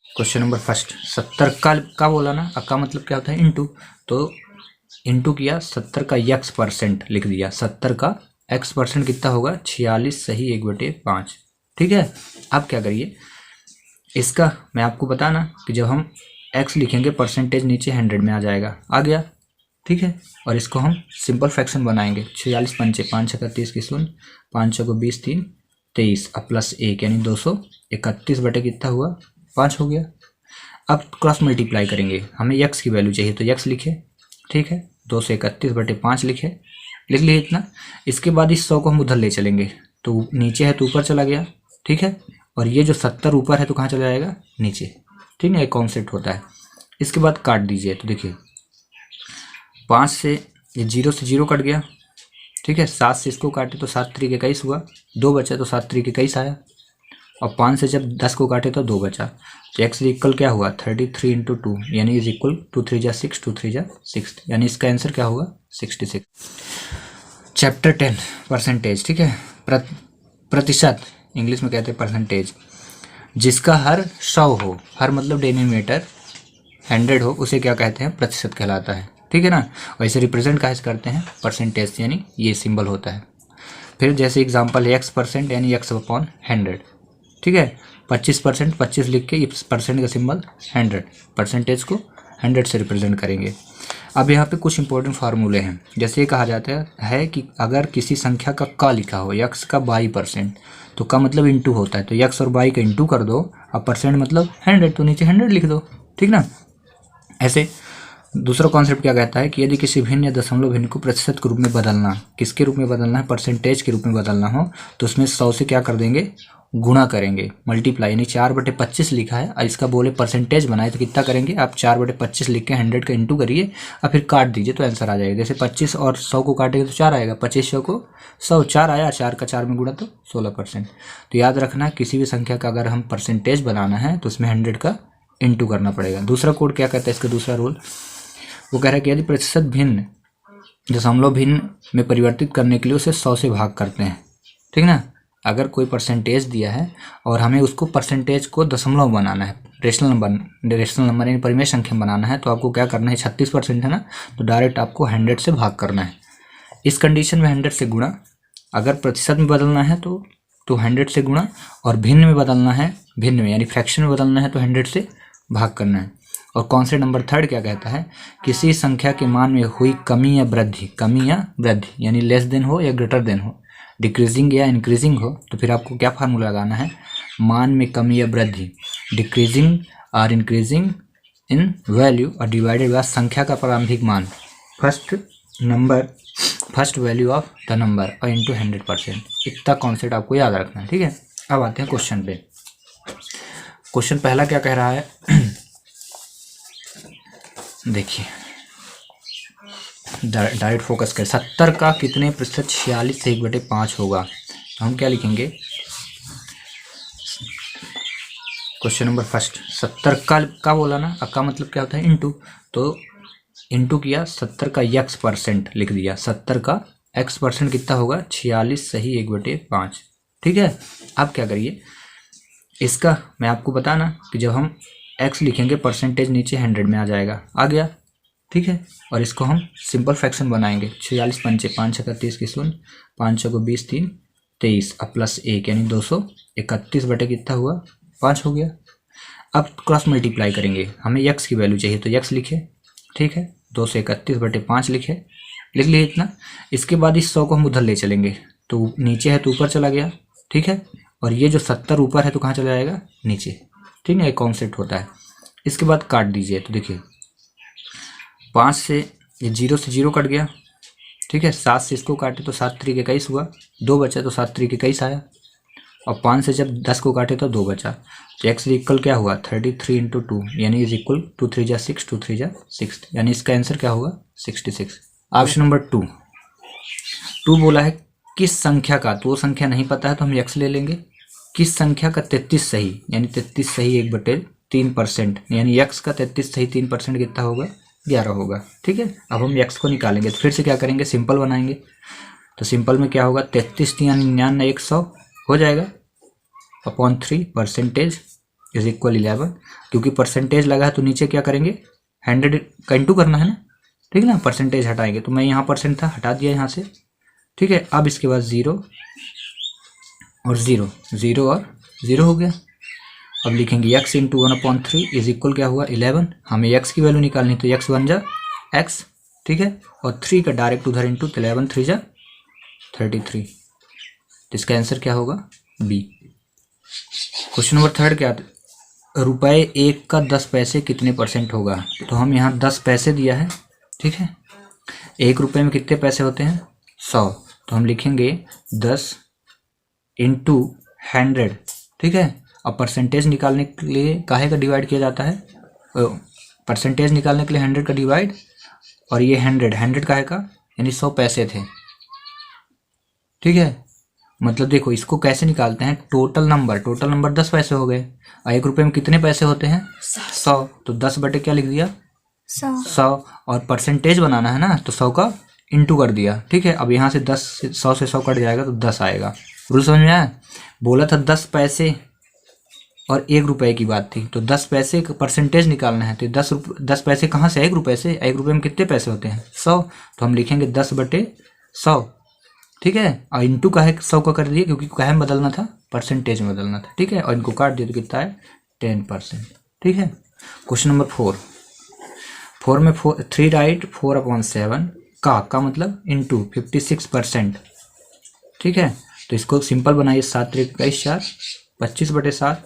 Question number first, 70 का बोला ना, का मतलब क्या होता है इंटू, तो इंटू किया 70 का x परसेंट लिख दिया, 70 का x परसेंट कितना होगा 46 सही 1/5। ठीक है, अब क्या करिए इसका, मैं आपको बताना कि जब हम x लिखेंगे परसेंटेज नीचे 100 में आ जाएगा, आ गया। ठीक है, और इसको हम सिंपल फ्रैक्शन बनाएंगे, 46 पंचे 5 31 की शून्य, 5 को 20 3 23 अब प्लस 1 यानी 231 बटे कितना हुआ 5 हो गया। अब क्रॉस मल्टीप्लाई करेंगे, हमें x की वैल्यू चाहिए तो x लिखे। ठीक है, 231/5 लिखे, लिख लिए इतना। इसके बाद इस 100 को हम उधर ले चलेंगे, तो नीचे है तो ऊपर चला गया। ठीक है, और ये जो 70 ऊपर है तो कहाँ चला जाएगा नीचे। ठीक है, एक कॉन्सेप्ट होता है। इसके बाद काट दीजिए, तो देखिए 5 से ये 0 से 0 कट गया। ठीक है, 7 से इसको काटे तो 7 3 21 हुआ, 2 बचा तो 7 3 21 आया, और 5 से जब 10 को काटे तो 2 बचा, तो x इक्वल क्या हुआ 33 × 2 यानी इज इक्वल 2 3 जा 6 2 3 जा 6, यानी इसका आंसर क्या होगा 66। Chapter 10 percentage. ठीक है, प्रतिशत इंग्लिश में कहते हैं परसेंटेज, जिसका हर 100 हो, हर मतलब डिनोमिनेटर 100 हो, उसे क्या कहते हैं प्रतिशत कहलाता है। ठीक है ना, और इसे रिप्रेजेंट कैसे करते हैं परसेंटेज, यानी ये सिंबल होता है। फिर जैसे एग्जांपल है x% यानी x/100। ठीक है, 25% 25 लिख के इस परसेंट का सिंबल 100, परसेंटेज को 100 से रिप्रेजेंट करेंगे। अब यहाँ पे कुछ इंपॉर्टेंट फार्मूले हैं, जैसे ये कहा जाता है कि अगर किसी संख्या का लिखा हो x का 22%, तो का मतलब इंटू होता है, तो x और 22 का इंटू कर दो, अब परसेंट मतलब 100, तो नीचे 100 लिख दो। ठीक ना, ऐसे। दूसरा कॉन्सेप्ट क्या कहता है कि यदि किसी भिन्न या दशमलव भिन्न को प्रतिशत के रूप में बदलना, किसके रूप में बदलना है परसेंटेज के रूप में बदलना हो, तो उसमें 100 से क्या कर देंगे गुणा करेंगे, मल्टीप्लाई, यानी 4/25 लिखा है और इसका बोले परसेंटेज बनाए तो कितना करेंगे आप 4/25 लिख के 100 का इंटू करिए और फिर काट दीजिए तो आंसर आ जाएगा। जैसे 25 और 100 को काटेंगे तो 4 आएगा, 25 100 को 100 4 आया, 4 का 4 में गुणा तो 16%। तो याद रखना किसी भी संख्या का अगर हम परसेंटेज बनाना है तो उसमें 100 का इंटू करना पड़ेगा। दूसरा कोड क्या कहता है, इसका दूसरा रूल वो कह रहा है कि यदि प्रतिशत भिन्न दशमलव भिन्न में परिवर्तित करने के लिए उसे 100 से भाग करते हैं। ठीक ना, अगर कोई परसेंटेज दिया है और हमें उसको परसेंटेज को दशमलव बनाना है, रेशनल नंबर यानी परिमेय संख्या बनाना है, तो आपको क्या करना है 36% है ना, तो डायरेक्ट आपको 100 से भाग करना है। इस कंडीशन में 100 से गुणा, अगर प्रतिशत में बदलना है तो 100 से गुणा, और भिन्न में बदलना है, भिन्न में यानी फ्रैक्शन में बदलना है तो 100 से भाग करना है। और कॉन्सेप्ट नंबर 3 क्या कहता है, किसी संख्या के मान में हुई कमी या वृद्धि यानी लेस देन हो या ग्रेटर देन हो, डिक्रीजिंग या इंक्रीजिंग हो, तो फिर आपको क्या फार्मूला लगाना है, मान में कमी या वृद्धि डिक्रीजिंग और इंक्रीजिंग इन वैल्यू और डिवाइडेड बाय संख्या का प्रारंभिक मान, first value of the number और इंटू 100%। इतना कॉन्सेप्ट आपको याद रखना है। ठीक है, अब आते हैं क्वेश्चन पे। क्वेश्चन पहला क्या कह रहा है देखिए, डायरेक्ट फोकस कर, 70 का कितने प्रतिशत 46 से 1/5 होगा, तो हम क्या लिखेंगे, क्वेश्चन नंबर फर्स्ट 70 का बोला ना, का मतलब क्या होता है इंटू, तो इंटू किया 70 का x परसेंट लिख दिया, 70 का x परसेंट कितना होगा 46 सही 1/5। ठीक है, अब क्या करिए इसका, मैं आपको बताना कि जब हम x लिखेंगे परसेंटेज नीचे 100 में आ जाएगा, आ गया। ठीक है, और इसको हम सिंपल फ्रैक्शन बनाएंगे, 46 पंचे 5 31 की शून्य, 5 को 20 3 23 अब प्लस 1 यानी 231 बटे कितना हुआ 5 हो गया। अब क्रॉस मल्टीप्लाई करेंगे, हमें x की वैल्यू चाहिए तो x लिखे। ठीक है, 231/5 लिखे, लिख लिए इतना। इसके बाद इस 100 को हम उधर ले चलेंगे, तो नीचे है तो ऊपर चला गया। ठीक है, और ये जो 70 ऊपर है तो कहाँ चला जाएगा नीचे। ठीक है, एक कॉन्सेप्ट होता है। इसके बाद काट दीजिए, तो देखिए 5 से ये 0 से 0 कट गया। ठीक है, 7 से इसको काटे तो 7 3 21 हुआ, 2 बचा तो 7 3 21 आया, और 5 से जब 10 को काटे तो 2 बचा, तो x इक्वल क्या हुआ 33 × 2 यानी इज इक्वल 2 3 जा 6 2 3 जा 6, यानी इसका आंसर क्या होगा 66। ऑप्शन नंबर 2 बोला है किस संख्या का, तो वो संख्या नहीं पता है तो हम x ले लेंगे, किस संख्या का 33 सही यानी 33 सही 1/3%, यानी x का 33 सही 3% कितना होगा 11 होगा। ठीक है, अब हम x को निकालेंगे तो फिर से क्या करेंगे सिंपल बनाएंगे, तो सिंपल में क्या होगा 33 × 99 100 हो जाएगा अपॉन 3 परसेंटेज इज इक्वल 11, क्योंकि परसेंटेज लगा है तो नीचे क्या करेंगे 100 का इंटू करना है ना, ठीक है ना। परसेंटेज हटाएंगे तो मैं यहाँ परसेंट था हटा दिया यहाँ से, ठीक है। अब इसके बाद 0 और 0, 0 और 0 हो गया। अब लिखेंगे x इंटू 1/3 इज इक्वल क्या हुआ 11। हमें x की वैल्यू निकालनी तो x बन जा x, ठीक है। और 3 का डायरेक्ट उधर इंटू 11 3 जा 33, तो इसका आंसर क्या होगा बी। क्वेश्चन नंबर 3 क्या, रुपये 1 का 10 पैसे कितने परसेंट होगा। तो हम यहाँ 10 पैसे दिया है, ठीक है। 1 रुपये में कितने पैसे होते हैं 100, तो हम लिखेंगे 10 इंटू 100, ठीक है। अब परसेंटेज निकालने के लिए काहे का डिवाइड किया जाता है, परसेंटेज निकालने के लिए 100 का डिवाइड, और ये 100 काहे का, यानी 100 पैसे थे, ठीक है। मतलब देखो इसको कैसे निकालते हैं, टोटल नंबर 10 पैसे हो गए, और 1 रुपये में कितने पैसे होते हैं 100, तो 10 बटे क्या लिख दिया 100, और परसेंटेज बनाना है ना तो 100 का इंटू कर दिया, ठीक है। अब यहाँ से 100 से 100 कट जाएगा तो 10 आएगा। रूल समझ में आया। बोला था 10 पैसे और 1 रुपये की बात थी, तो 10 पैसे का परसेंटेज निकालना है, तो 10 पैसे कहाँ से 1 रुपये से, 1 रुपये में कितने पैसे होते हैं 100, तो हम लिखेंगे 10 बटे 100, ठीक है। और इंटू का है 100 का कर दिए क्योंकि काहे में बदलना था, परसेंटेज में बदलना था, ठीक है। और इनको काट दिए तो कितना है 10%, ठीक है। क्वेश्चन नंबर 4 में 3 राइट 4/7 का मतलब इंटू 56%, ठीक है। तो इसको सिंपल बनाइए, 7 3 21 4 25 बटे 7,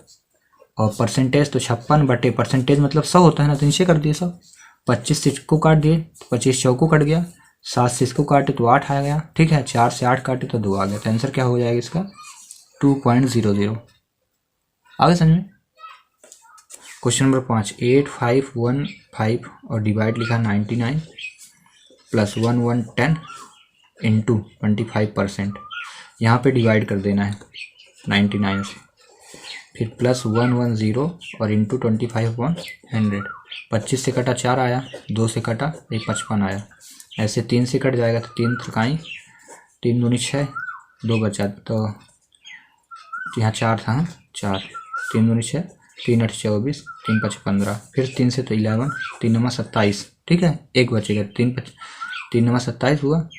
और परसेंटेज तो 56 बटे, परसेंटेज मतलब 100 होता है ना, तो नीचे कर दिए 100। 25 से इसको काट दिए तो 25 100 को कट गया, 7 से इसको काटे तो 8 आ गया, ठीक है। 4 से 8 काटे तो 2 आ गया, तो आंसर क्या हो जाएगा इसका 2.00। आगे समझ में। क्वेश्चन नंबर 5 8515 और डिवाइड लिखा 99 प्लस 1110 इंटू 25%, यहाँ पे डिवाइड कर देना है 99 से, फिर प्लस 110 और इंटू 25/100। 25 से कटा 4 आया, 2 से कटा 1 55 आया, ऐसे 3 से कट जाएगा तो 3 त्रिकाई 3 दूनी 6, 2 बचा, तो यहाँ 4 था 4, 3 दूनी 6, 3 8 24, 3 5 15, फिर 3 से तो 11, 3 9 27, ठीक है। 1 बचेगा, 3 9 27 हुआ,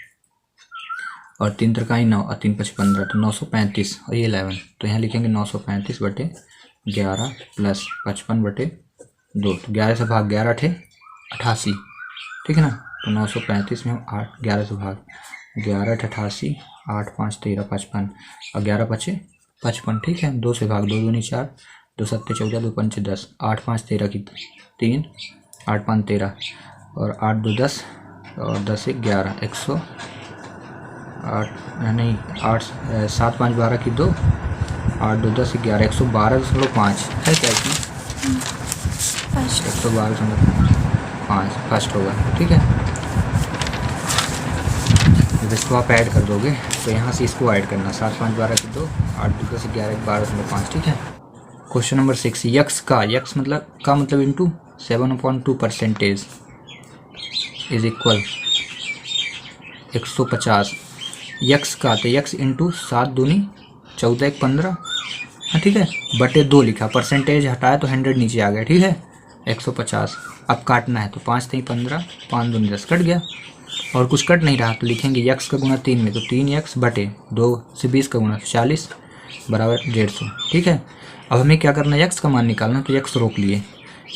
और 3 त्रिकाई 9 और 3 5 15, तो 935 और ये 11, तो यहाँ लिखेंगे 935 बटे 11 प्लस 55 बटे 2, तो 11 से भाग 11 थे 88, ठीक है ना। तो 935 में हम 11 से भाग 11 88, 8 5 13 55, और 11 बचे 55, ठीक है। 2 से भाग 2 दूनी 4, 2 7 14, 2 5 10, 8 5 13 की 3, 8 5 13, और 8 2 10, और 10 1 11, 108 नहीं 8 7 5 12 की 2, 8 2 10 11, 112.5 है क्या इसमें, 112.5 फर्स्ट होगा, ठीक है। जब इसको आप ऐड कर दोगे तो यहाँ से इसको ऐड करना, 7 5 12 की 2, 8 2 10 11, 12.5, ठीक है। क्वेश्चन नंबर 6 यक्स मतलब into 7/2 percentage is equal 150। X का तो यक्स इंटू 7 दूनी 14 1 15, हाँ ठीक है, बटे 2 लिखा, परसेंटेज हटाया तो 100 नीचे आ गया, ठीक है। 150 अब काटना है तो 5 3 15, 5 दूनी 10 कट गया, और कुछ कट नहीं रहा तो लिखेंगे यक्स का गुना 3 में, तो 3 यक्स बटे 2 से 20 का गुना 40 बराबर 150, ठीक है। अब हमें क्या करना है, यक्स का मान निकालना, तो यक्स रोक लिए,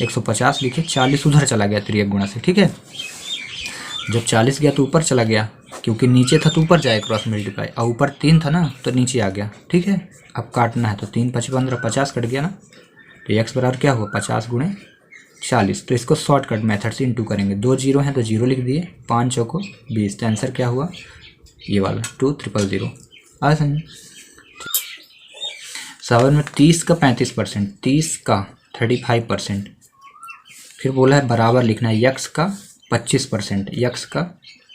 150 लिखे, 40 उधर चला गया 3 गुना से, ठीक है। जब 40 गया तो ऊपर चला गया, क्योंकि नीचे था तो ऊपर जाए क्रॉस मल्टीप्लाई, और ऊपर 3 था ना तो नीचे आ गया, ठीक है। अब काटना है तो 3 5 15, 50 कट गया ना, तो यक्स बराबर क्या हुआ 50 गुणे 40, तो इसको शॉर्टकट मेथड से इंटू करेंगे, 2 जीरो हैं तो 0 लिख दिए, 5 चौको 20, तो आंसर क्या हुआ ये वाला 2000। आ समझ। 7 में 30 का 35%, 30 का 35%, फिर बोला है बराबर लिखना है यक्स का 25%, यक्स का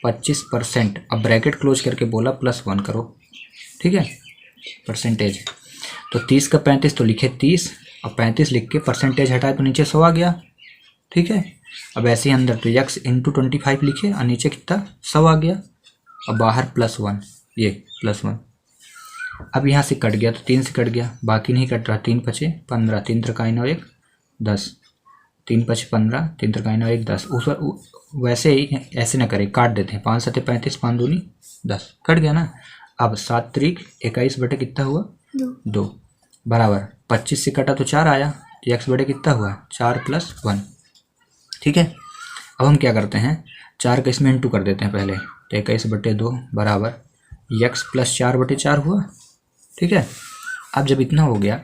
25%, अब ब्रैकेट क्लोज करके बोला +1 करो, ठीक है, परसेंटेज। तो 30 का 35 तो लिखे 30, अब 35 लिख के परसेंटेज हटाए तो नीचे 100 आ गया, ठीक है। अब ऐसे ही अंदर तो यक्स इंटू 25 लिखे, और नीचे कितना 100 आ गया, अब बाहर +1, ये +1, अब यहाँ से कट गया तो 3 से कट गया, बाकी नहीं कट रहा। 3 पचे 15, 3 त्रिकाई 9 1 10, 3 पचे 15, 3 त्रिकाई 9 1 10। उस वैसे ही ऐसे ना करें, काट देते हैं। 5 सत्ते 35, 5 दूनी 10, कट गया ना। अब 7 त्रिक 21 बटे कितना हुआ 2 बराबर 25 से कटा तो 4 आया, तो x बटे कितना हुआ 4 + 1। ठीक है, अब हम क्या करते हैं, 4 का इसमें इंटू कर देते हैं पहले। तो 21 बटे 2 बराबर x + 4 बटे 4 हुआ। ठीक है, अब जब इतना हो गया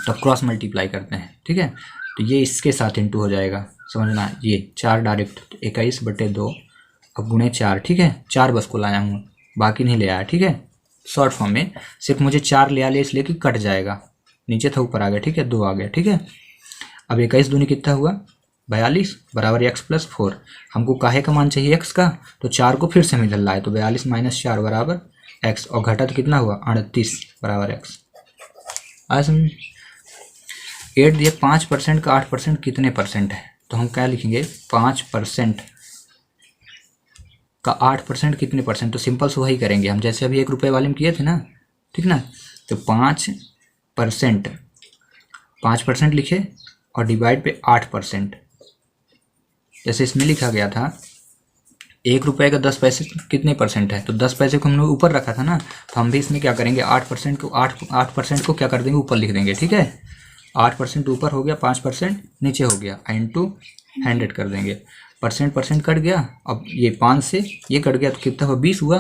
तो क्रॉस मल्टीप्लाई करते हैं। ठीक है, तो ये इसके साथ इंटू हो जाएगा, समझना। ये 4 डायरेक्ट, तो 21 बटे 2 अब गुणे 4। ठीक है, 4 बस को लाया हूँ, बाकी नहीं ले आया। ठीक है, शॉर्ट फॉर्म में सिर्फ मुझे 4 ले आया, इसलिए कि कट जाएगा, नीचे था ऊपर आ गया। ठीक है, 2 आ गया। ठीक है, अब 21 दूनी कितना हुआ 42 बराबर x + 4। हमको काहे का मान चाहिए x का, तो 4 को फिर से हम इधर लाए, तो 42 - 4 बराबर x, और घटा तो कितना हुआ 38 बराबर x। आज समझ 8 दिया। 5% का 8% कितने परसेंट है, तो हम क्या लिखेंगे 5% का 8% कितने परसेंट, तो सिंपल से वही करेंगे हम जैसे अभी 1 रुपये वाले में किए थे ना। ठीक ना, तो 5% 5% लिखे और डिवाइड पे 8%। जैसे इसमें लिखा गया था 1 रुपये का 10 पैसे कितने परसेंट है, तो 10 पैसे को हमने ऊपर रखा था ना, तो हम भी इसमें क्या करेंगे 8% को 8% को क्या कर देंगे ऊपर लिख देंगे। ठीक है, 8% ऊपर हो गया, 5% नीचे हो गया, इंटू 100 कर देंगे। परसेंट कट गया। अब ये 5 से ये कट गया तो कितना हुआ 20 हुआ,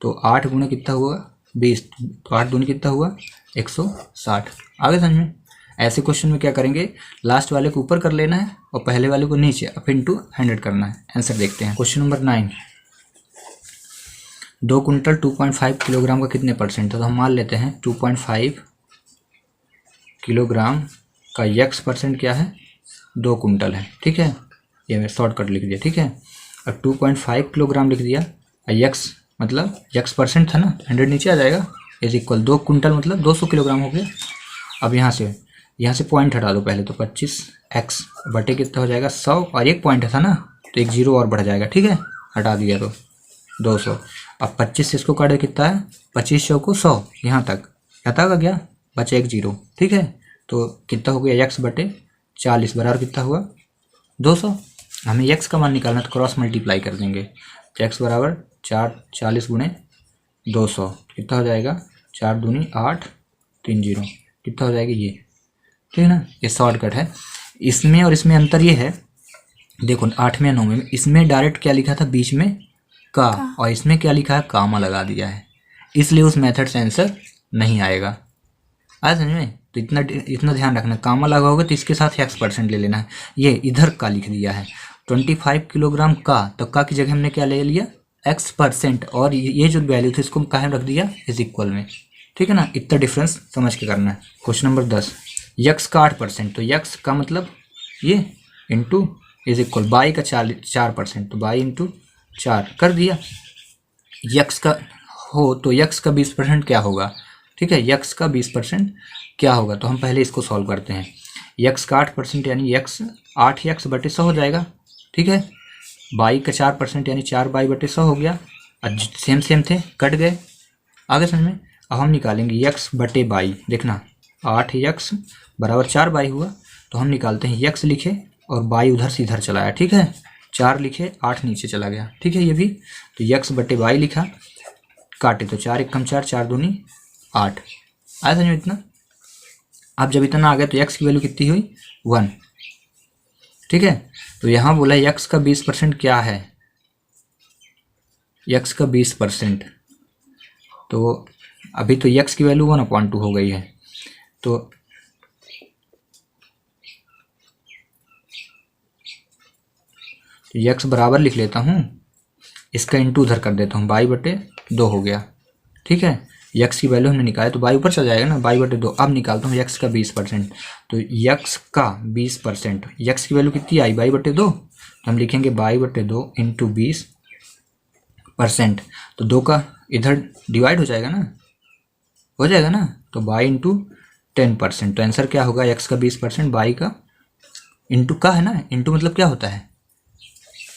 तो 8 गुणे कितना हुआ 20, तो 8 दूनी कितना हुआ 160। आगे समझ में। ऐसे क्वेश्चन में क्या करेंगे, लास्ट वाले को ऊपर कर लेना है और पहले वाले को नीचे, अब इंटू 100 करना है। आंसर देखते हैं। क्वेश्चन नंबर 9, 2 कुंटल 2.5 किलोग्राम का कितने परसेंट है, तो हम मान लेते हैं 2.5 किलोग्राम का x परसेंट क्या है 2 कुंटल है। ठीक है, ये मैं शॉर्टकट लिख दिया। ठीक है, अब 2.5 किलोग्राम लिख दिया, x मतलब x परसेंट था ना, 100 नीचे आ जाएगा, इज इक्वल 2 कुंटल मतलब 200 किलोग्राम हो गया। अब यहाँ से पॉइंट हटा दो पहले, तो 25x बटे कितना हो जाएगा 100, और एक पॉइंट था ना तो एक जीरो और बढ़ जाएगा। ठीक है, हटा दिया तो 200। अब 25 से इसको काटे कितना है 25 को 100, यहाँ तक का गया, बचा एक जीरो। ठीक है, तो कितना हो गया x बटे 40 बराबर कितना हुआ 200। हमें x का मान निकालना, तो क्रॉस मल्टीप्लाई कर देंगे, तो x बराबर 40 गुणे 200 कितना हो जाएगा 4 दूनी 8 3 जीरो कितना हो जाएगा ये। ठीक है ना, ये शॉर्टकट है। इसमें और इसमें अंतर ये है, देखो 8वें 9वें में इसमें डायरेक्ट क्या लिखा था बीच में का, और इसमें क्या लिखा है कामा लगा दिया है, इसलिए उस मेथड से आंसर नहीं आएगा। आया समझ में। तो इतना ध्यान रखना, कामा लगा होगा तो इसके साथ x परसेंट ले लेना है। ये इधर का लिख दिया है 25 किलोग्राम का, तो का की जगह हमने क्या ले लिया x परसेंट, और ये जो वैल्यू थी इसको कहाँ रख दिया इज इक्वल में। ठीक है ना, इतना डिफरेंस समझ के करना है। क्वेश्चन नंबर 10, x का 8%, तो x का मतलब ये इंटू इज इक्वल बाई का 4%, तो बाई इंटू 4 कर दिया। x का हो तो x का 20% क्या होगा। ठीक है, x का 20% क्या होगा, तो हम पहले इसको सॉल्व करते हैं। x का 8% यानी x 8x बटे 100 हो जाएगा। ठीक है, बाई का 4% यानी 4 बाई बटे 100 हो गया। सेम थे, कट गए। आगे समझ में। अब हम निकालेंगे x बटे बाई, देखना 8x बराबर 4 बाई हुआ, तो हम निकालते हैं x लिखे और बाई उधर से इधर चलाया। ठीक है, 4 लिखे 8 नीचे चला गया। ठीक है, ये भी तो x बटे बाई लिखा, काटे तो 4 1 4 4 दूनी 8। आया समझ में इतना। अब जब इतना आ गया तो x की वैल्यू कितनी हुई 1। ठीक है, तो यहाँ बोला x का 20% क्या है, x का 20%, तो अभी तो x की वैल्यू 1/2 हो गई है, तो x बराबर लिख लेता हूँ, इसका इंटू उधर कर देता हूँ, बाई बटे 2 हो गया। ठीक है, x की वैल्यू हमने निकाला तो बाई ऊपर चल जाएगा ना, बाई बटे 2। अब निकालता हूँ x का 20%, तो x का 20%, x की वैल्यू कितनी आई बाई बटे 2, तो हम लिखेंगे बाई बटे 2 इंटू 20%, तो 2 का इधर डिवाइड हो जाएगा ना, तो बाई इंटू 10%, तो आंसर क्या होगा x का 20% बाई का इंटू का है ना, इंटू मतलब क्या होता है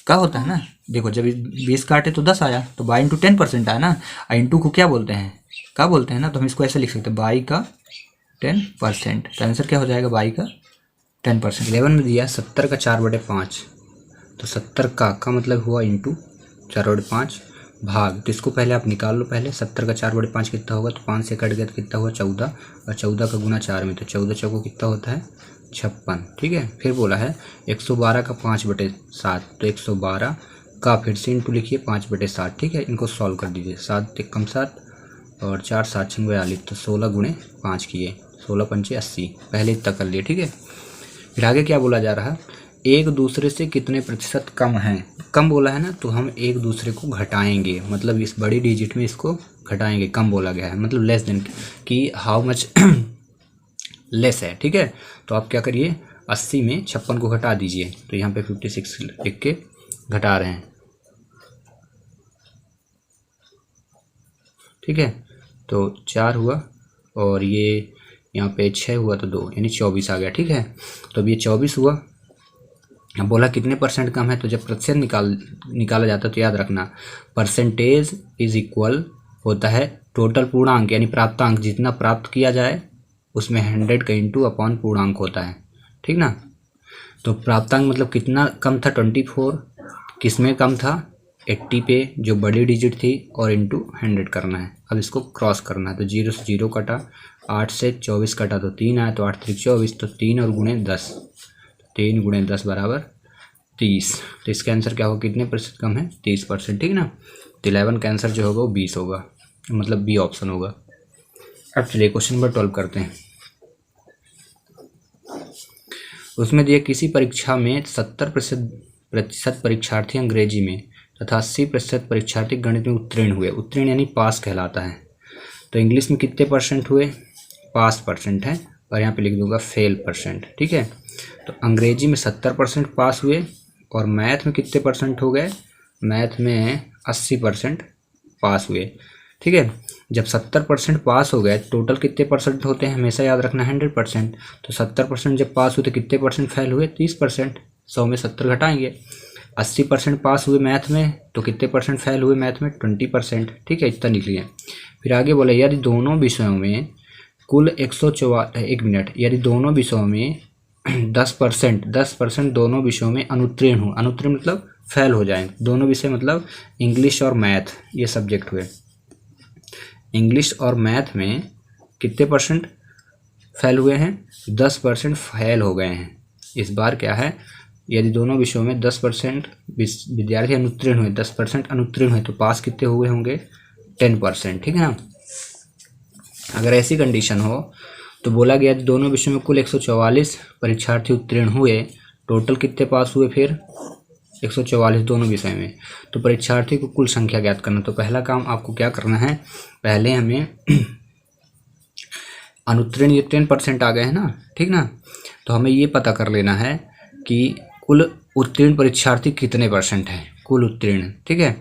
का होता है ना। देखो जब 20 काटे तो 10 आया, तो बाई इंटू 10% आया ना, और इंटू को क्या बोलते हैं का बोलते हैं ना, तो हम इसको ऐसे लिख सकते हैं बाई का 10%। तो आंसर क्या हो जाएगा बाई का 10%। 11 में दिया 70 का 4/5, तो 70 का मतलब हुआ इंटू 4/5 भाग, तो इसको पहले आप निकाल लो। पहले 70 का 4/5 कितना होगा, तो 5 से कट गया तो कितना हुआ 14, और 14 का गुना 4 में, तो 14 चौको कितना होता है 56। ठीक है, फिर बोला है 112 का 5/7, तो 112 का फिर से इंटू लिखिए 5/7। ठीक है, इनको सॉल्व कर दीजिए। 7 कम 7 और 4 7 6 42, तो 16 गुणे 5 किए, 16 पंचे 80, पहले इतना कर लिए। ठीक है, फिर आगे क्या बोला जा रहा है, एक दूसरे से कितने प्रतिशत कम हैं। कम बोला है ना, तो हम एक दूसरे को घटाएंगे, मतलब इस बड़ी डिजिट में इसको घटाएंगे। कम बोला गया है मतलब लेस देन, कि हाउ मच लेस है। ठीक है, तो आप क्या करिए 80 में 56 को घटा दीजिए, तो यहाँ पे 56 लिख के घटा रहे हैं। ठीक है, तो 4 हुआ और ये यहाँ पे 6 हुआ तो 2, यानी 24 आ गया। ठीक है, तो अब ये 24 हुआ। अब बोला कितने परसेंट कम है, तो जब प्रतिशत निकाला जाता है तो याद रखना परसेंटेज इज इक्वल होता है टोटल पूर्णांक, यानी प्राप्तांक, जितना प्राप्त किया जाए उसमें 100 का इंटू अपॉन पूर्णांक होता है। ठीक ना, तो प्राप्तांक मतलब कितना कम था 24, किस में कम था 80 पे जो बड़ी डिजिट थी, और इंटू 100 करना है। अब इसको क्रॉस करना है, तो 0 से 0 कटा, 8 से 24 कटा तो 3 आया, तो 8 3 24, तो 3 और गुणे 10, 3 गुणे 10 बराबर 30। तो इसका आंसर क्या होगा, कितने प्रतिशत कम है 30%। ठीक ना, तो 11 का आंसर जो होगा वो 20 होगा, मतलब बी ऑप्शन होगा। अब चलिए क्वेश्चन नंबर 12 करते हैं। उसमें दिया किसी परीक्षा में 70% परीक्षार्थी अंग्रेजी में तथा 80% परीक्षार्थी गणित में उत्तीर्ण हुए। उत्तीर्ण यानी पास कहलाता है। तो इंग्लिश में कितने परसेंट हुए, पास परसेंट है, और यहाँ पे लिख दूंगा फेल परसेंट। ठीक है, तो अंग्रेजी में 70% पास हुए, और मैथ में कितने परसेंट हो गए, मैथ में 80% पास हुए। ठीक है, जब 70% पास हो गए, टोटल कितने परसेंट होते हैं हमेशा याद रखना 100%। तो 70% जब पास हुए तो कितने परसेंट फेल हुए 30%, 100 में 70 घटाएंगे। 80% पास हुए मैथ में, तो कितने परसेंट फेल हुए मैथ में 20%। ठीक है, इतना निकलिए। फिर आगे बोले यदि दोनों विषयों में कुल 144 मिनट, यदि दोनों विषयों में 10% दोनों विषयों में अनुत्तीर्ण हो। अनुत्तीर्ण मतलब फेल हो जाए। दोनों विषय मतलब इंग्लिश और मैथ, ये सब्जेक्ट हुए। इंग्लिश और मैथ में कितने परसेंट फेल हुए हैं, 10% फेल हो गए हैं। इस बार क्या है, यदि दोनों विषयों में 10% विद्यार्थी अनुत्तीर्ण हुए, 10% अनुत्तीर्ण हुए, तो पास कितने हुए होंगे 10%। ठीक है ना, अगर ऐसी कंडीशन हो तो बोला गया दोनों विषयों में कुल 144 परीक्षार्थी उत्तीर्ण हुए, टोटल कितने पास हुए फिर 144 दोनों विषय में। तो परीक्षार्थी को कुल संख्या ज्ञात करना। तो पहला काम आपको क्या करना है, पहले हमें अनुत्तीर्ण ये 10% आ गए हैं ना, ठीक ना, तो हमें ये पता कर लेना है कि कुल उत्तीर्ण परीक्षार्थी कितने परसेंट हैं, कुल उत्तीर्ण। ठीक है,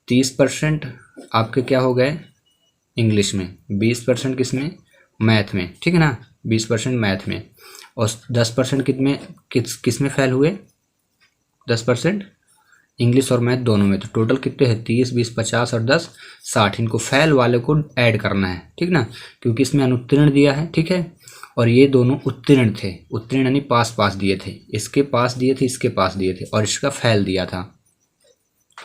30% आपके क्या हो गए इंग्लिश में, 20% किसमें मैथ में। ठीक है ना, 20% मैथ में, और 10% किस में फेल हुए, 10% इंग्लिश और मैथ दोनों में। तो टोटल कितने हैं 30 20 50 और 10 60। इनको फेल वाले को ऐड करना है। ठीक ना, क्योंकि इसमें अनुत्तीर्ण दिया है। ठीक है, और ये दोनों उत्तीर्ण थे। उत्तीर्ण यानी पास दिए थे, इसके पास दिए थे, इसके पास दिए थे, और इसका फेल दिया था।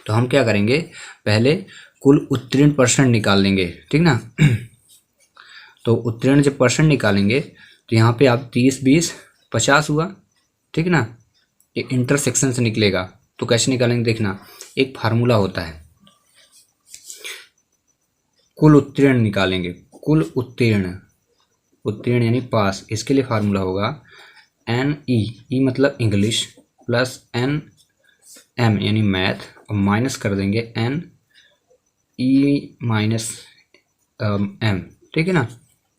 तो हम क्या करेंगे, पहले कुल उत्तीर्ण परसेंट निकाल लेंगे। ठीक ना, तो उत्तीर्ण जब परसेंट निकालेंगे तो यहाँ पे आप 30 20 50 हुआ। ठीक ना, ये इंटरसेक्शन से निकलेगा। तो कैसे निकालेंगे देखना, एक फार्मूला होता है, कुल उत्तीर्ण निकालेंगे। कुल उत्तीर्ण यानी पास, इसके लिए फार्मूला होगा NE मतलब इंग्लिश प्लस NM यानी मैथ, और माइनस कर देंगे NE माइनस M। ठीक है ना,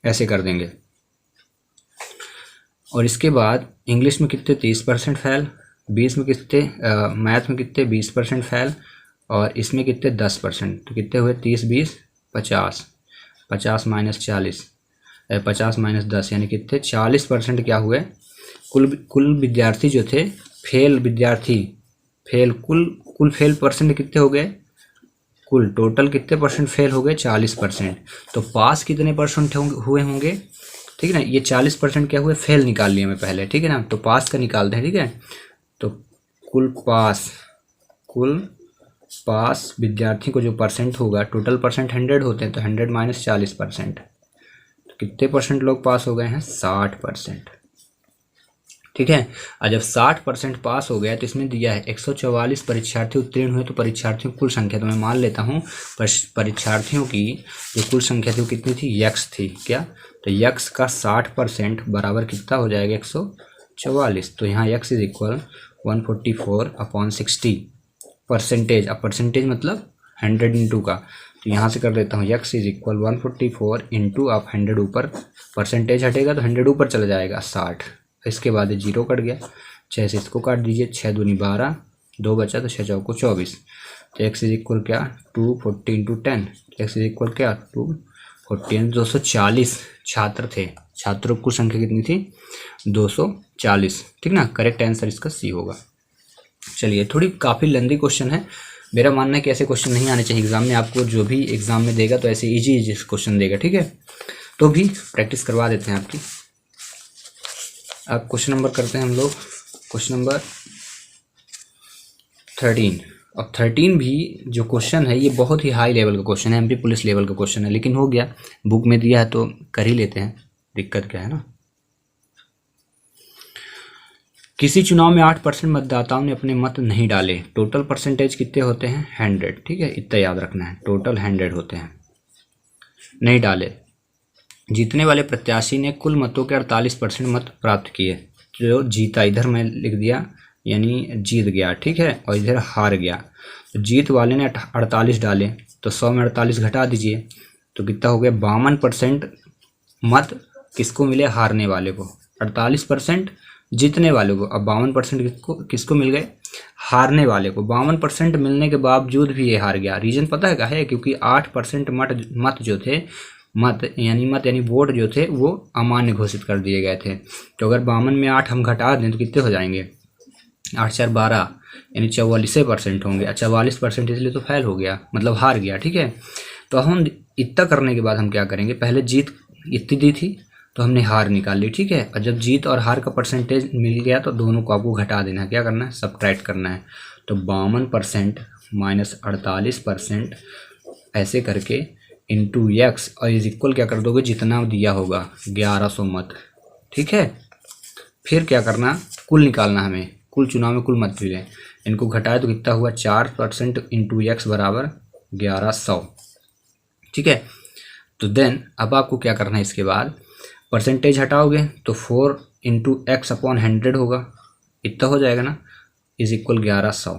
ऐसे कर देंगे। और इसके बाद इंग्लिश में कितने 30% फेल, 20 में कितने मैथ में कितने 20% फेल, और इसमें कितने 10%। तो कितने हुए 30 20 50, 50 माइनस 40, 50 माइनस 10 यानी कितने 40% क्या हुए। कुल विद्यार्थी जो थे फेल विद्यार्थी, कुल फेल परसेंट कितने हो गए कुल टोटल कितने परसेंट फेल हो गए, 40%। तो पास कितने परसेंट हुए होंगे, ठीक है ना। ये 40% क्या हुए, फेल निकाल लिए मैं पहले, ठीक है ना। तो पास का निकालते हैं, ठीक है। तो कुल पास विद्यार्थी को जो परसेंट होगा, टोटल परसेंट 100 होते हैं, तो 100 माइनस 40%, तो कितने परसेंट लोग पास हो गए हैं, 60%, ठीक है। और जब 60% पास हो गया तो इसमें दिया है 144 परीक्षार्थी उत्तीर्ण हुए, तो परीक्षार्थियों की कुल संख्या, तो मैं मान लेता हूँ परीक्षार्थियों की जो कुल संख्या थी वो कितनी थी, यक्स थी क्या। तो यक्स का 60% बराबर कितना हो जाएगा, 144। तो यहाँ यक्स इज इक्वल 144/60 परसेंटेज। अब परसेंटेज मतलब 100 इंटू का, तो यहाँ से कर देता हूँ यक्स इज इक्वल 144 इंटू, आप 100 ऊपर परसेंटेज हटेगा तो 100 ऊपर चला जाएगा 60। इसके बाद 0 कट गया, 6 से इसको काट दीजिए, 6 दूनी 12, 2 बचा तो 6 चौको 24। तो एक्स इज इक्वल क्या, 240 इंटू 10, एक्स इज इक्वल क्या 240। 240 छात्र थे, छात्रों की संख्या कितनी थी, 240, ठीक ना। करेक्ट आंसर इसका सी होगा। चलिए, थोड़ी काफ़ी लंबी क्वेश्चन है, मेरा मानना है कि ऐसे क्वेश्चन नहीं आने चाहिए एग्जाम में। आपको जो भी एग्जाम में देगा तो ऐसे इजी क्वेश्चन देगा, ठीक है। तो भी प्रैक्टिस करवा देते हैं आपकी। अब क्वेश्चन नंबर करते हैं हम लोग, क्वेश्चन नंबर 13। अब 13 भी जो क्वेश्चन है ये बहुत ही हाई लेवल का क्वेश्चन है, एमपी पुलिस लेवल का क्वेश्चन है, लेकिन हो गया, बुक में दिया है तो कर ही लेते हैं, दिक्कत क्या है ना। किसी चुनाव में 8% मतदाताओं ने अपने मत नहीं डाले, टोटल परसेंटेज कितने होते हैं, 100, ठीक है। इतना याद रखना है, टोटल 100 होते हैं, नहीं डाले। जीतने वाले प्रत्याशी ने कुल मतों के 48% मत प्राप्त किए, जो जीता, इधर मैं लिख दिया यानी जीत गया, ठीक है, और इधर हार गया। तो जीत वाले ने 48 डाले, तो 100 में 48 घटा दीजिए, तो कितना हो गया, 52% मत किसको मिले, हारने वाले को। 48% जीतने वाले को, अब 52% किसको मिल गए, हारने वाले को। 52% मिलने के बावजूद भी ये हार गया। रीजन पता है क्या है, क्योंकि 8% मत जो थे, मत यानी वोट जो थे वो अमान्य घोषित कर दिए गए थे। तो अगर 52 में 8 हम घटा दें तो कितने हो जाएंगे, 8 4 12, यानी 44% होंगे। 44% इसलिए तो फेल हो गया, मतलब हार गया, ठीक है। तो हम इतना करने के बाद हम क्या करेंगे, पहले जीत इतनी दी थी तो हमने हार निकाल ली, ठीक है। और जब जीत और हार का परसेंटेज मिल गया तो दोनों को आपको घटा देना है, क्या करना है, सब्ट्रैक्ट करना है। तो 52% माइनस 48% ऐसे करके इंटू एक्स, और इज इक्वल क्या कर दोगे, जितना दिया होगा 1100 मत, ठीक है। फिर क्या करना, कुल निकालना हमें, कुल चुनाव में कुल मत मिले, इनको घटाए तो कितना हुआ, 4% इंटू एक्स बराबर 1100, ठीक है। तो देन अब आपको क्या करना है, इसके बाद परसेंटेज हटाओगे तो 4 इंटू एक्स अपॉन 100 होगा, इतना हो जाएगा ना, इज इक्वल 1100,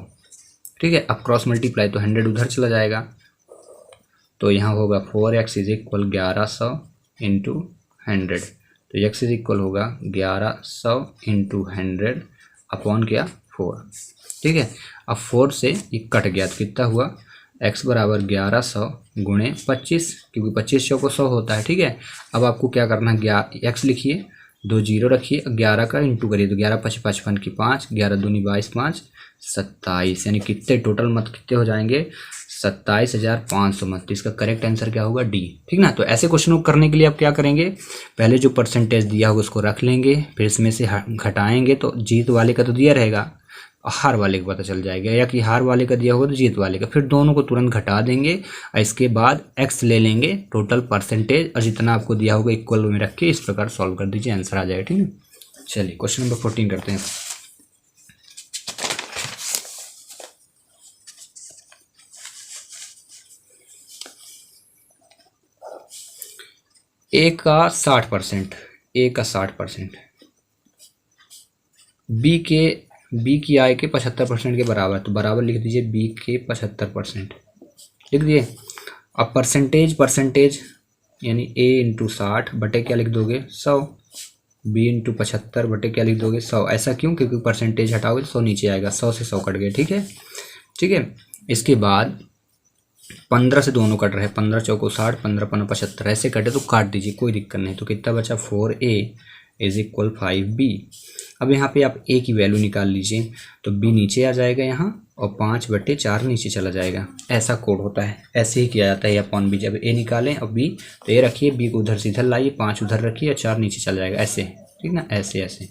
ठीक है। अब क्रॉस मल्टीप्लाई तो 100 उधर चला जाएगा, तो यहाँ होगा 4x इज इक्वल 1100 इंटू 100, तो x इज इक्वल होगा 1100 इंटू 100 अपॉन क्या 4, ठीक है। अब 4 से ये कट गया तो कितना हुआ, x बराबर 1100 गुणे 25, क्योंकि 25 को 100 होता है, ठीक है। अब आपको क्या करना है, x लिखिए, 2 0 रखिए, 11 का इंटू करिए, तो 11 5 55 की 5, 11 दूनी 22 5 27, यानी कितने टोटल मत कितने हो जाएंगे, 27,500 मत। तो इसका करेक्ट आंसर क्या होगा, डी, ठीक ना। तो ऐसे क्वेश्चन को करने के लिए आप क्या करेंगे, पहले जो परसेंटेज दिया होगा उसको रख लेंगे, फिर इसमें से घटाएंगे तो जीत वाले का तो दिया रहेगा, हार वाले का पता चल जाएगा, या कि हार वाले का दिया होगा तो जीत वाले का, फिर दोनों को तुरंत घटा देंगे और इसके बाद एक्स ले लेंगे टोटल परसेंटेज, और जितना आपको दिया होगा इक्वल में रख के इस प्रकार सॉल्व कर दीजिए, आंसर आ जाएगा, ठीक है। चलिए क्वेश्चन नंबर 14 करते हैं। ए का 60%, ए का 60%, बी की आय के 75% के बराबर, तो बराबर लिख दीजिए बी के 75%, लिख दिए। अब परसेंटेज यानी ए इंटू 60 बटे क्या लिख दोगे 100, बी इंटू 75 बटे क्या लिख दोगे 100। ऐसा क्यों, क्योंकि परसेंटेज हटाओगे तो 100 नीचे आएगा, 100 से 100 कट गए, ठीक है, ठीक है। इसके बाद 15 से दोनों कट रहे, 15 चौको 60, 15 15 75, ऐसे कटे तो काट दीजिए, कोई दिक्कत नहीं। तो कितना बचा, 4a इज इक्वल 5b। अब यहाँ पे आप a की वैल्यू निकाल लीजिए, तो b नीचे आ जाएगा यहाँ और 5/4 नीचे चला जाएगा। ऐसा कोड होता है, ऐसे ही किया जाता है अपॉन b। जब a निकालें और b, तो a रखिए, b को उधर से इधर लाइए, 5 उधर रखिए और 4 नीचे चला जाएगा, ऐसे, ठीक ना, ऐसे ऐसे।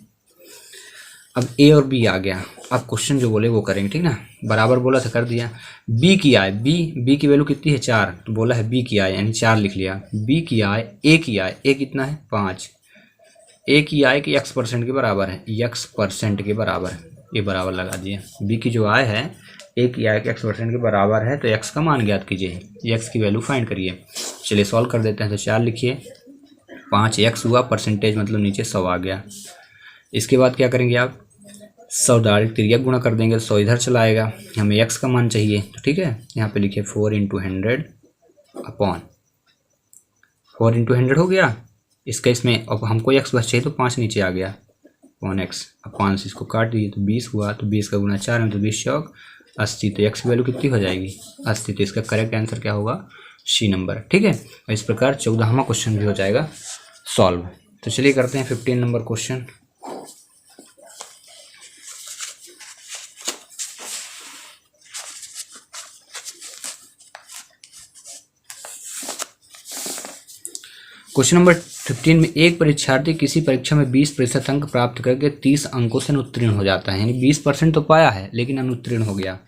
अब a और b आ गया, अब क्वेश्चन जो बोले वो करेंगे, ठीक ना। बराबर बोला था, कर दिया। b की आय, b की वैल्यू कितनी है 4, तो बोला है b की आय यानी 4 लिख लिया। b की आय, a की आय, a कितना है 5, a की आय की x% के बराबर है, x% के बराबर है, ये बराबर लगा दिए। b की जो आय है a की आय के x% के बराबर है, तो x का मान ज्ञात कीजिए, x की वैल्यू फाइंड करिए। चलिए सॉल्व कर देते हैं। तो 4 लिखिए, 5x हुआ, परसेंटेज मतलब नीचे 100 आ गया। इसके बाद क्या करेंगे आप, 100 डायरेक्ट तिर्यक गुणा कर देंगे, 100 इधर चला आएगा, हमें x का मान चाहिए, तो ठीक है, यहाँ पे लिखिए 4 × 100 अपॉन 4 × 100 हो गया। इसका इसमें अब हमको x बस चाहिए, तो 5 नीचे आ गया, अपॉन x, अब 5 से इसको काट दिए तो 20 हुआ, तो 20 का गुणा 4 में, तो 20 चौक 80, तो x की वैल्यू कितनी हो जाएगी 80। तो इसका करेक्ट आंसर क्या होगा, C नंबर, ठीक है। और इस प्रकार 14वां क्वेश्चन भी हो जाएगा सॉल्व। तो चलिए करते हैं 15 नंबर क्वेश्चन। क्वेश्चन नंबर 15 में एक परीक्षार्थी किसी परीक्षा में 20% अंक प्राप्त करके 30 अंकों से अनुत्तीर्ण हो जाता है, यानी 20% तो पाया है लेकिन अनुत्तीर्ण हो गया।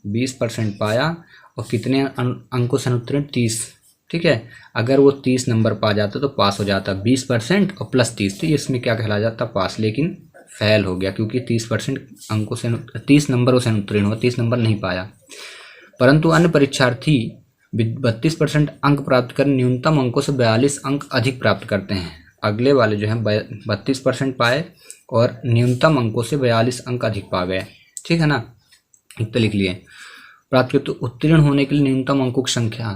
20% पाया और कितने अंकों से अनुत्तीर्ण, 30, ठीक है। अगर वो 30 नंबर पा जाता तो पास हो जाता, 20% और प्लस 30, तो इसमें क्या कहला जाता, पास। लेकिन फेल हो गया क्योंकि 30% अंकों से 30 नंबरों से अनुत्तीर्ण हुआ, 30 नंबर नहीं पाया। परंतु अन्य परीक्षार्थी 32% अंक प्राप्त कर न्यूनतम अंकों से 42 अंक अधिक प्राप्त करते हैं। अगले वाले जो हैं 32% पाए और न्यूनतम अंकों से 42 अंक अधिक पा गए, ठीक है ना। इतना लिख लिए। प्राप्त किया, तो उत्तीर्ण होने के लिए न्यूनतम अंकों की संख्या,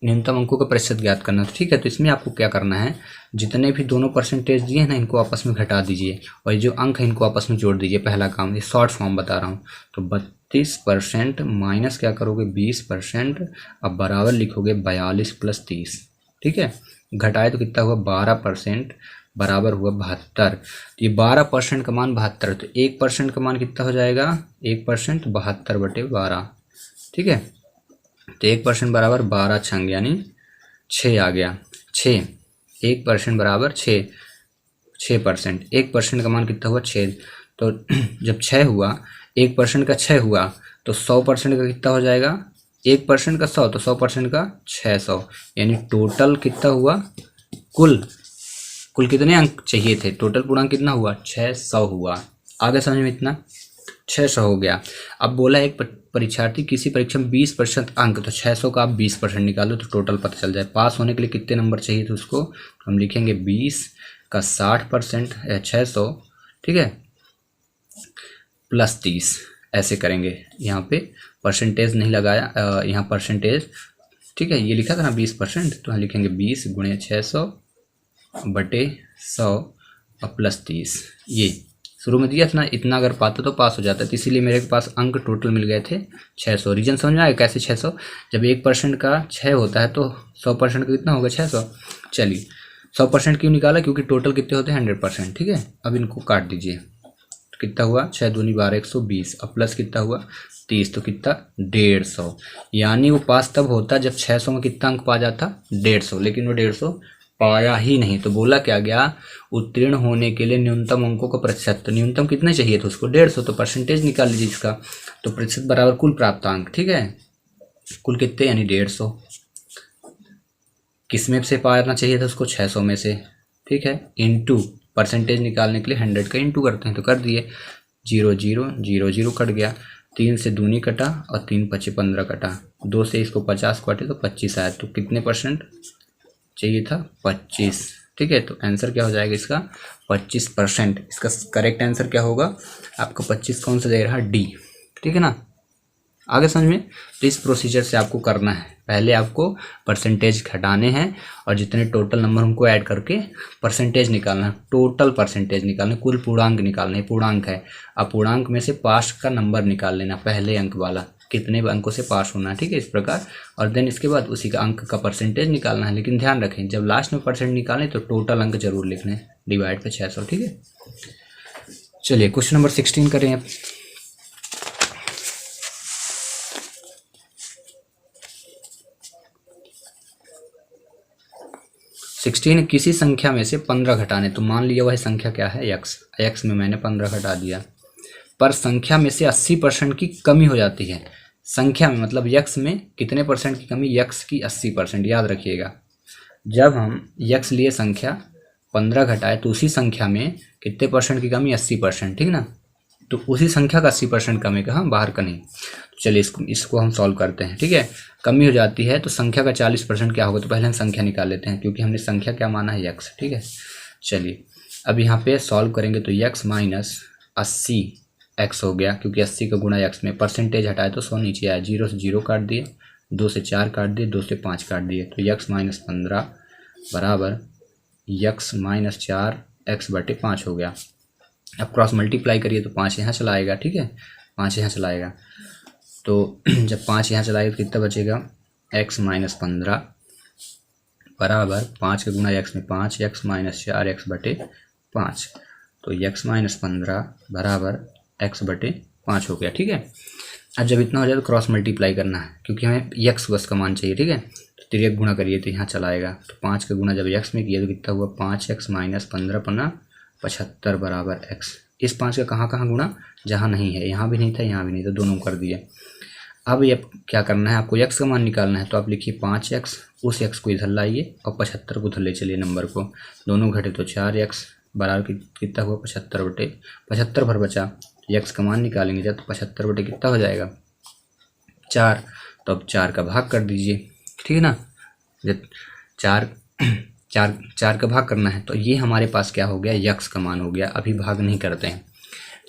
न्यूनतम अंकों का प्रतिशत ज्ञात करना, ठीक है। तो इसमें आपको क्या करना है, जितने भी दोनों परसेंटेज दिए हैं ना, इनको आपस में घटा दीजिए और ये जो अंक है इनको आपस में जोड़ दीजिए। पहला काम, ये शॉर्ट फॉर्म बता रहा हूँ। तो 32% माइनस क्या करोगे 20%, अब बराबर लिखोगे 42 + 30, ठीक है। घटाए तो कितना हुआ 12%, बराबर हुआ 72। तो ये 12% का मान 72, तो 1% का मान कितना हो जाएगा, 1% 72/12, ठीक है। तो 1% बराबर 12 छंग यानी 6 आ गया, 6, 1% बराबर 6%, 1% का मान कितना हुआ 6। तो जब 6 हुआ, 1% का 6 हुआ, तो 100% का कितना हो जाएगा, 1% का 100, तो 100% का 600, यानी टोटल कितना हुआ, कुल कितने अंक चाहिए थे, टोटल पूर्णांक कितना हुआ 600 हुआ। आगे समझ में इतना, 600 हो गया। अब बोला एक परीक्षार्थी किसी परीक्षा में 20% अंक, तो 600 का आप 20% निकालो तो टोटल पता चल जाए। पास होने के लिए कितने नंबर चाहिए थे उसको, तो हम लिखेंगे 20 का 60% 600, ठीक है, प्लस 30, ऐसे करेंगे। यहाँ पे परसेंटेज नहीं लगाया, यहाँ परसेंटेज, ठीक है, ये लिखा था ना 20%, तो हम लिखेंगे 20 × 600/100 और प्लस 30। ये शुरू में दिया था ना, इतना अगर पाता तो पास हो जाता, तो इसीलिए मेरे पास अंक टोटल मिल गए थे 600। रीजन समझ में आया कैसे 600, जब 1% का 6 होता है तो 100% का कितना होगा 600। चलिए 100% क्यों निकाला, क्योंकि टोटल कितने होते हैं 100%, ठीक है। अब इनको काट दीजिए, तो कितना हुआ 6 दूनी 12, 120, अब प्लस कितना हुआ 30, तो कितना 150। यानी वो पास तब होता जब 600 में कितना अंक पा जाता 150, लेकिन वो 150 पाया ही नहीं। तो बोला क्या गया, उत्तीर्ण होने के लिए न्यूनतम अंकों का प्रतिशत, तो न्यूनतम कितने चाहिए थे उसको 150, तो परसेंटेज निकाल लीजिए इसका, तो प्रतिशत बराबर कुल प्राप्त अंक, ठीक है। कुल कितने यानी 150, किस में से पाना चाहिए था उसको 600 में से, ठीक है, इंटू परसेंटेज निकालने के लिए 100 का इंटू करते हैं, तो कर दिए। 0 0 0 0 कट गया, 3 से दूनी कटा और 3 × 5 = 15 कटा, 2 से इसको 50 काटे तो 25 आया, तो कितने परसेंट चाहिए था 25, ठीक है। तो आंसर क्या हो जाएगा इसका 25%। इसका करेक्ट आंसर क्या होगा आपका 25 कौन सा दे रहा है, डी, ठीक है ना। आगे समझ में, तो इस प्रोसीजर से आपको करना है, पहले आपको परसेंटेज घटाने हैं और जितने टोटल नंबर उनको ऐड करके परसेंटेज निकालना है, टोटल परसेंटेज निकालना है, कुल पूर्णांक निकालना है। पूर्णांक है, अब पूर्णांक में से पास का नंबर निकाल लेना, पहले अंक वाला कितने अंकों से पास होना है, ठीक है, इस प्रकार। और देन इसके बाद उसी का अंक का परसेंटेज निकालना है। लेकिन ध्यान रखें जब लास्ट में परसेंट निकालें तो टोटल अंक जरूर लिखना है, डिवाइड पे 600, ठीक है। चलिए क्वेश्चन नंबर 16 करें अब। सिक्सटीन, किसी संख्या में से 15 घटाने, तो मान लिया वह संख्या क्या है एक्स, एक्स में मैंने 15 घटा दिया, पर संख्या में से 80% की कमी हो जाती है। संख्या में मतलब यक्स में कितने परसेंट की कमी, यक्स की 80%। याद रखिएगा, जब हम यक्स लिए संख्या 15 घटाए तो उसी संख्या में कितने परसेंट की कमी, 80%, ठीक ना। तो उसी संख्या का 80% कमी का, हम बाहर का नहीं। तो चलिए इसको हम सॉल्व करते हैं, ठीक है। कमी हो जाती है तो संख्या का 40% क्या होगा, तो पहले हम संख्या निकाल लेते हैं, क्योंकि हमने संख्या क्या माना है, यक्स, ठीक है। चलिए अब यहाँ पे सॉल्व करेंगे तो यक्स माइनस 80 एक्स हो गया, क्योंकि 80 का गुणा एक्स में, परसेंटेज हटाए तो 100 नीचे आया, 0 से 0 काट दिए, 2 से 4 काट दिए, 2 से 5 काट दिए, तो यक्स माइनस 15 बराबर यक्स माइनस 4 एक्स बटे 5 हो गया। अब क्रॉस मल्टीप्लाई करिए तो 5 यहाँ चला आएगा, ठीक है, 5 यहाँ चला आएगा। तो जब 5 यहाँ चला आएगा तो कितना बचेगा, एक्स माइनस 15 बराबर 5 का गुणा एक्स में 5, एक्स माइनस 4 एक्स बटे 5, तो एक्स माइनस 15 बराबर एक्स बटे 5 हो गया, ठीक है। अब जब इतना हो जाए तो क्रॉस मल्टीप्लाई करना है, क्योंकि हमें यक्स बस का मान चाहिए, ठीक है। तो तिरक गुणा करिए तो यहाँ चला आएगा, तो 5 का गुणा जब यक्स में किया तो कितना हुआ, 5x माइनस 15 पन्ना 75 बराबर x। इस 5 का कहाँ कहाँ गुणा, जहाँ नहीं है, यहाँ भी नहीं था, यहाँ भी नहीं था, दोनों कर दिए। अब ये क्या करना है, आपको x का मान निकालना है, तो आप लिखिए 5x, उस x को इधर लाइए और 75 को उधर ले चलिए नंबर को, दोनों घटे तो 4x बराबर कितना हुआ, 75 बटे 75 भर बचा, x का मान निकालेंगे जब, तो 75 बटे कितना हो जाएगा, 4। तो अब 4 का भाग कर दीजिए, ठीक है ना। जब 4 का भाग करना है तो ये हमारे पास क्या हो गया, यक्स का मान हो गया। अभी भाग नहीं करते हैं,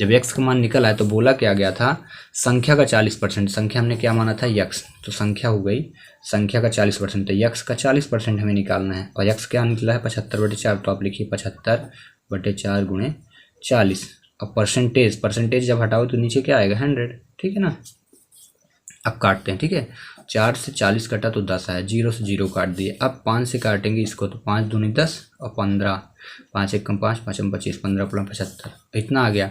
जब यक्स का मान निकल आया तो बोला क्या गया था, संख्या का 40%, संख्या हमने क्या माना था, यक्स, तो संख्या हो गई संख्या का 40%, तो यक्स का 40% हमें निकालना है, और यक्स क्या निकला है, 75 बटे 4, तो आप लिखिए 75 बटे 4 गुणे 40। अब परसेंटेज जब हटाओ तो नीचे क्या आएगा, 100, ठीक है ना। अब काटते हैं, ठीक है, 4 से 40 कटा तो 10 आया, 0 से 0 काट दिए। अब 5 से काटेंगे इसको तो 5 दूनी 10 और 15, 5 एक कम 5, 5 में 25, 15 पड़ा 75, इतना आ गया।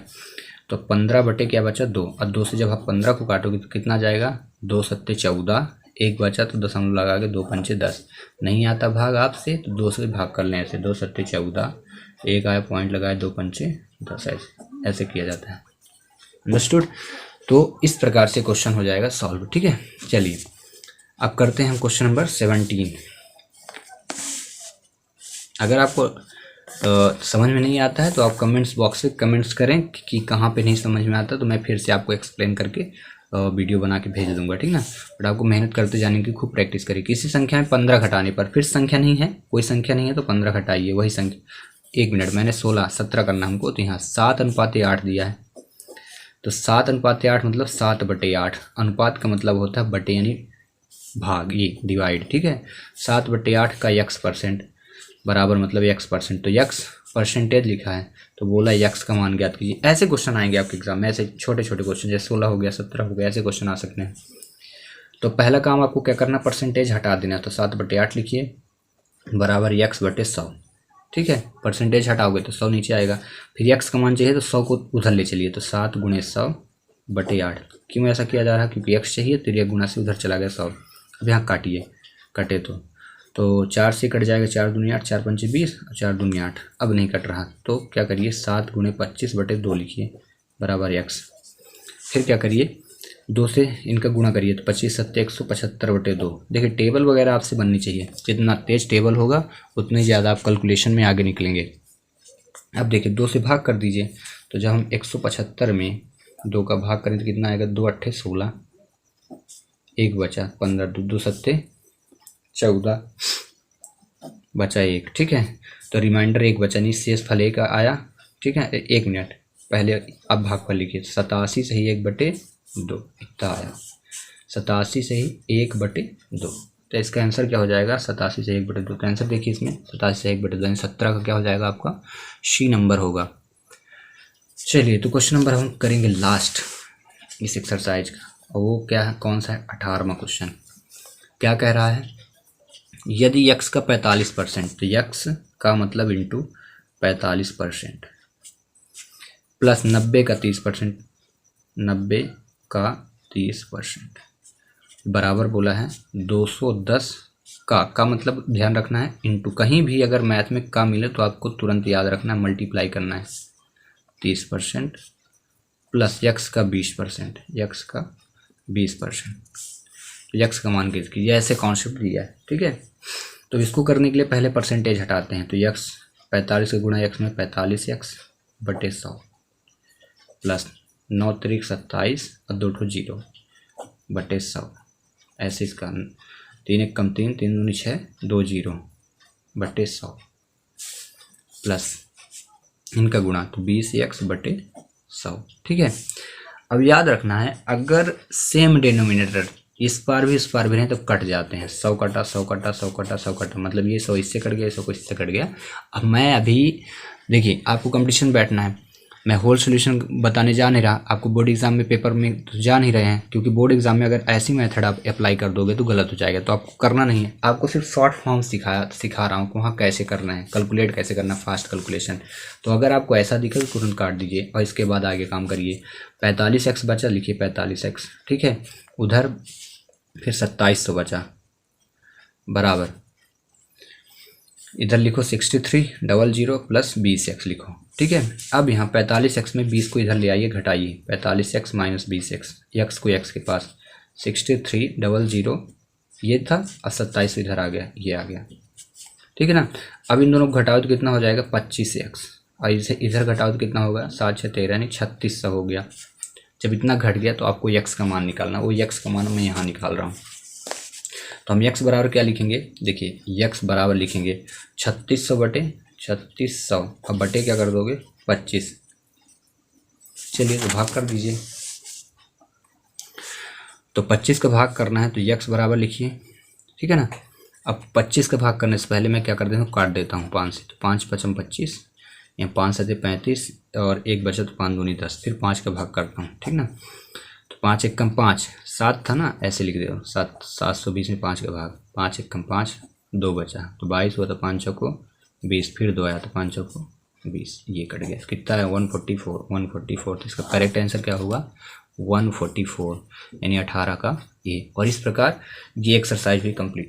तो 15 बटे क्या बचा, 2, और 2 से जब आप 15 को काटोगे तो कितना जाएगा, 2 सत्ते 14, एक बचा तो दशमलव लगा के 2 पंचे 10। नहीं आता भाग आपसे तो 2 से भाग कर लें, ऐसे 2 सत्ते 14, एक आया पॉइंट लगाए, 2 पंचे 10, ऐसे किया जाता है। अंडरस्टूड। तो इस प्रकार से क्वेश्चन हो जाएगा सॉल्व, ठीक है। चलिए अब करते हैं हम क्वेश्चन नंबर 17। अगर आपको समझ में नहीं आता है तो आप कमेंट्स बॉक्स में कमेंट्स करें कि कहाँ पे नहीं समझ में आता, तो मैं फिर से आपको एक्सप्लेन करके वीडियो बना के भेज दूंगा, ठीक ना। बट आपको मेहनत करते जाने की खूब प्रैक्टिस करिए। किसी संख्या में 15 घटाने पर, फिर संख्या नहीं है, कोई संख्या नहीं है तो 15 घटाइए वही संख्या। 1 मिनट, मैंने 17 करना हमको, तो यहाँ 7:8 दिया है, तो 7:8 मतलब 7/8। अनुपात का मतलब होता है बटे यानी भाग, ये डिवाइड, ठीक है। 7/8 का x% बराबर मतलब x%, तो x परसेंटेज लिखा है तो बोला x का मान ज्ञात कीजिए। ऐसे क्वेश्चन आएंगे आपके एग्जाम में, ऐसे छोटे छोटे क्वेश्चन, जैसे 16 हो गया, 17 हो गया, ऐसे क्वेश्चन आ सकते हैं। तो पहला काम आपको क्या करना, परसेंटेज हटा देना, तो 7/8 लिखिए बराबर x/100, ठीक है। परसेंटेज हटाओगे तो 100 नीचे आएगा, फिर x का मान चाहिए तो 100 को उधर ले चलिए, तो 7 × 100/8। क्यों ऐसा किया जा रहा है, क्योंकि x चाहिए तो 1 गुना से उधर चला गया 100। अब यहाँ काटिए, कटे तो 4 से कट जाएगा, 4 दूनी 8, 4 पंचे 20, 4 दूनी 8। अब नहीं कट रहा तो क्या करिए, 7 × 25/2 लिखिए बराबर x। फिर क्या करिए, 2 से इनका गुणा करिए, तो 25 सत्ते 175/2। देखिए टेबल वगैरह आपसे बननी चाहिए, जितना तेज टेबल होगा उतनी ज़्यादा आप कैलकुलेशन में आगे निकलेंगे। अब देखिए 2 से भाग कर दीजिए, तो जब हम 175 में 2 का भाग करें तो कितना आएगा, 2 8 16, एक बचा 15, 2 सत्ते 14, बचा 1, ठीक है। तो रिमाइंडर 1 बचा, नहीं शेष फल 1 आया, ठीक है। 1 मिनट पहले अब भागफल लिखिए, 87 से ही 1/2 इतना आया, 87 से ही 1/2। तो इसका आंसर क्या हो जाएगा, 87 से 1/2। तो आंसर देखिए इसमें 87 से 1/2 यानी 17 का क्या हो जाएगा, आपका सी नंबर होगा। चलिए तो क्वेश्चन नंबर हम करेंगे लास्ट इस एक्सरसाइज का, और वो क्या है, कौन सा है, 18वां क्वेश्चन। क्या कह रहा है, यदि x का 45%, तो x का मतलब इंटू 45%, प्लस 90 का 30%, 90 का 30% बराबर बोला है 210 का मतलब ध्यान रखना है इंटू, कहीं भी अगर मैथ में का मिले तो आपको तुरंत याद रखना है, मल्टीप्लाई करना है 30% प्लस यक्स का 20%, यक्स का 20%, यक्स का मान कीजिए, ये ऐसे कॉन्सेप्ट दिया है, ठीक है। तो इसको करने के लिए पहले परसेंटेज हटाते हैं, तो यक्स 45 का गुणा यक्स में 45 यक्स बटे 100 प्लस 9 त्रिक 27 और 2 0 बटे 100, ऐसे इसका 3 एक कम 3, 3 दूनी 6, 2 0 बटे 100 प्लस इनका गुणा तो 20 एक्स बटे 100, ठीक है। अब याद रखना है अगर सेम डिनोमिनेटर इस पार भी रहें तो कट जाते हैं, 100 कटा 100 कटा 100 कटा 100 कटा, मतलब ये 100 इससे कट गया, 100 इससे कट गया। अब मैं अभी देखिए आपको कंपटीशन बैठना है, मैं होल सोल्यूशन बताने जा नहीं रहा, आपको बोर्ड एग्जाम में पेपर में तो जा नहीं रहे हैं, क्योंकि बोर्ड एग्जाम में अगर ऐसी मेथड आप अप्लाई कर दोगे तो गलत हो जाएगा, तो आपको करना नहीं है, आपको सिर्फ शॉर्ट फॉर्म सिखा रहा हूँ कि वहाँ कैसे करना है, कैलकुलेट कैसे करना, फास्ट कैलकुलेशन। तो अगर आपको ऐसा दिखे तो तुरंत काट दीजिए और इसके बाद आगे काम करिए। 45x बचा, लिखिए 45x, ठीक है। उधर फिर 2700 बचा बराबर, इधर लिखो 6300 प्लस 20x लिखो, ठीक है। अब यहाँ 45x में 20 को इधर ले आइए, घटाइए 45x माइनस 20x, x को x के पास 6300 ये था और 27 इधर आ गया, ये आ गया, ठीक है ना। अब इन दोनों को घटाओ तो कितना हो जाएगा 25x, और इसे इधर घटाओ तो कितना होगा 7 6 13 नहीं 3600 हो गया। जब इतना घट गया तो आपको x का मान निकालना, वो x का मान मैं यहाँ निकाल रहा हूँ। तो हम x बराबर क्या लिखेंगे, देखिए x बराबर लिखेंगे 3600 बटे 3600, अब बटे क्या कर दोगे 25, चलिए तो भाग कर दीजिए। तो 25 का भाग करना है तो x बराबर लिखिए, ठीक है ना। अब 25 का भाग करने से पहले मैं क्या कर देता हूँ, काट देता हूँ 5 से, तो 5 5 25, यहाँ 5 7 35 और 1 बचा तो 5 दूनी 10, फिर 5 का भाग करता हूँ, ठीक ना। तो 5 1 कम 5 7 था ना, ऐसे लिख दो 720 में 5 का भाग, 5 1 कम 5 2 बचा तो 22 हुआ, तो 5 को 20, फिर 2 आया तो 5 को 20, ये कट गया, कितना है 144। तो इसका करेक्ट आंसर क्या होगा 144, यानी 18 का ए। और इस प्रकार ये एक्सरसाइज भी कंप्लीट।